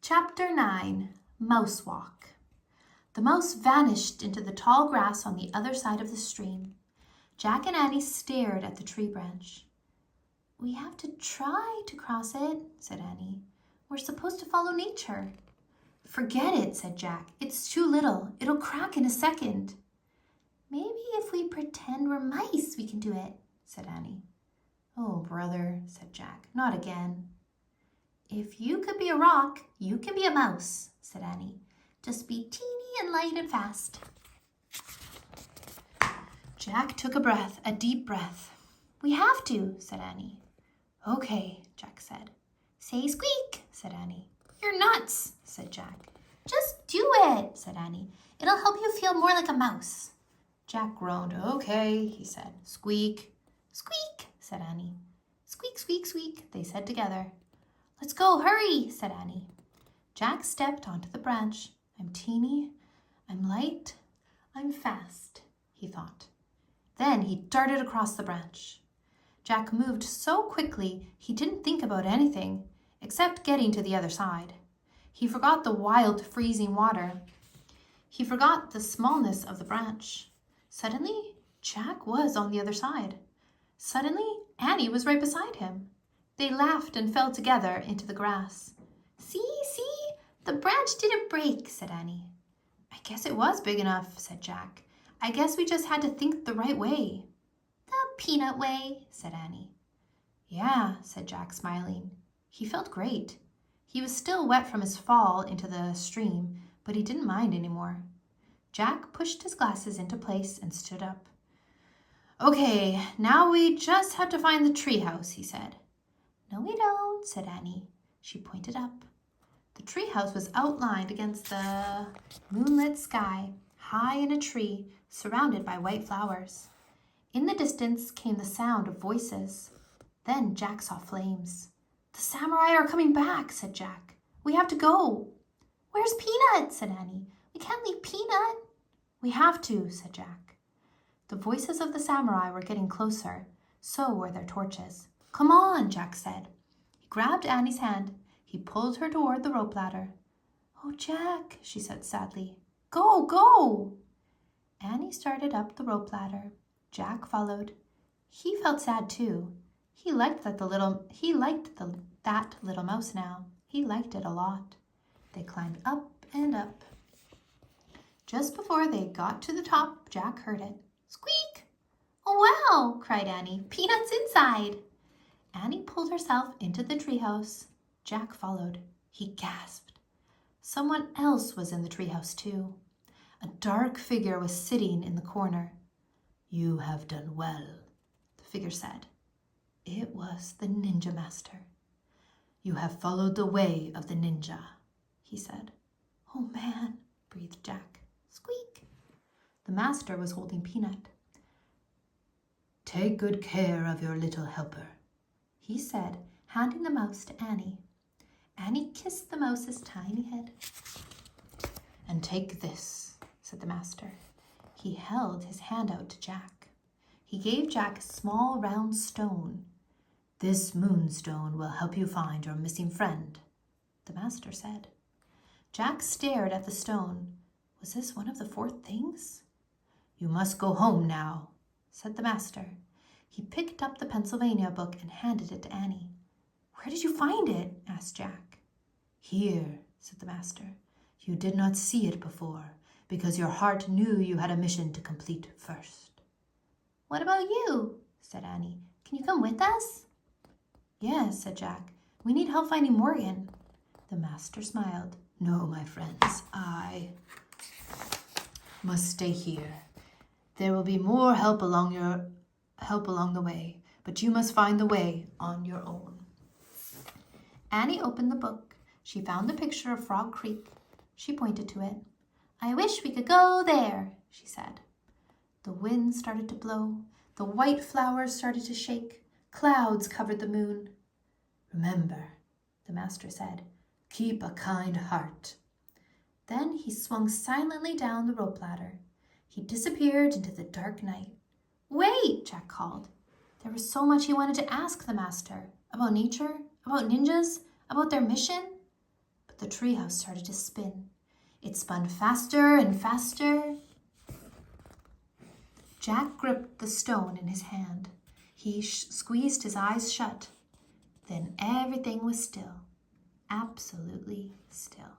Chapter 9, Mouse Walk. The mouse vanished into the tall grass on the other side of the stream. Jack and Annie stared at the tree branch. "We have to try to cross it," said Annie. "We're supposed to follow nature." "Forget it," said Jack. "It's too little. It'll crack in a second." "Maybe if we pretend we're mice, we can do it," said Annie. "Oh, brother," said Jack, "not again." "If you could be a rock, you can be a mouse," said Annie. "Just be teeny and light and fast." Jack took a breath, a deep breath. "We have to," said Annie. "Okay," Jack said. "Say squeak," said Annie. "You're nuts," said Jack. "Just do it," said Annie. "It'll help you feel more like a mouse." Jack groaned. "Okay," he said. "Squeak." "Squeak," said Annie. "Squeak, squeak, squeak," they said together. "Let's go, hurry," said Annie. Jack stepped onto the branch. "I'm teeny, I'm light, I'm fast," he thought. Then he darted across the branch. Jack moved so quickly he didn't think about anything except getting to the other side. He forgot the wild, freezing water. He forgot the smallness of the branch. Suddenly, Jack was on the other side. Suddenly, Annie was right beside him. They laughed and fell together into the grass. See, the branch didn't break," said Annie. "I guess it was big enough," said Jack. "I guess we just had to think the right way." "The peanut way," said Annie. "Yeah," said Jack, smiling. He felt great. He was still wet from his fall into the stream, but he didn't mind anymore. Jack pushed his glasses into place and stood up. "Okay, now we just have to find the treehouse," he said. "No, we don't," said Annie. She pointed up. The treehouse was outlined against the moonlit sky, high in a tree, surrounded by white flowers. In the distance came the sound of voices. Then Jack saw flames. "The samurai are coming back," said Jack. "We have to go." "Where's Peanut?" said Annie. "We can't leave Peanut." "We have to," said Jack. The voices of the samurai were getting closer. So were their torches. "Come on," Jack said. He grabbed Annie's hand. He pulled her toward the rope ladder. "Oh, Jack," she said sadly. "Go, go!" Annie started up the rope ladder. Jack followed. He felt sad too. He liked that little mouse now. He liked it a lot. They climbed up and up. Just before they got to the top, Jack heard it. "Squeak!" "Oh, wow!" cried Annie. "Peanut's inside!" Annie pulled herself into the treehouse. Jack followed. He gasped. Someone else was in the treehouse too. A dark figure was sitting in the corner. "You have done well," the figure said. It was the ninja master. "You have followed the way of the ninja," he said. "Oh man," breathed Jack. "Squeak." The master was holding Peanut. "Take good care of your little helper," he said, handing the mouse to Annie. Annie kissed the mouse's tiny head. "And take this," said the master. He held his hand out to Jack. He gave Jack a small round stone. "This moonstone will help you find your missing friend," the master said. Jack stared at the stone. Was this one of the 4 things? "You must go home now," said the master. He picked up the Pennsylvania book and handed it to Annie. "Where did you find it?" asked Jack. "Here," said the master. "You did not see it before, because your heart knew you had a mission to complete first." "What about you?" said Annie. "Can you come with us?" "Yes," said Jack. "We need help finding Morgan." The master smiled. "No, my friends, I must stay here. There will be more help along the way, but you must find the way on your own." Annie opened the book. She found the picture of Frog Creek. She pointed to it. "I wish we could go there," she said. The wind started to blow. The white flowers started to shake. Clouds covered the moon. "Remember," the master said, "keep a kind heart." Then he swung silently down the rope ladder. He disappeared into the dark night. "Wait!" Jack called. There was so much he wanted to ask the master. About nature, about ninjas, about their mission. the treehouse started to spin. It spun faster and faster. Jack gripped the stone in his hand. He squeezed his eyes shut. Then everything was still, absolutely still.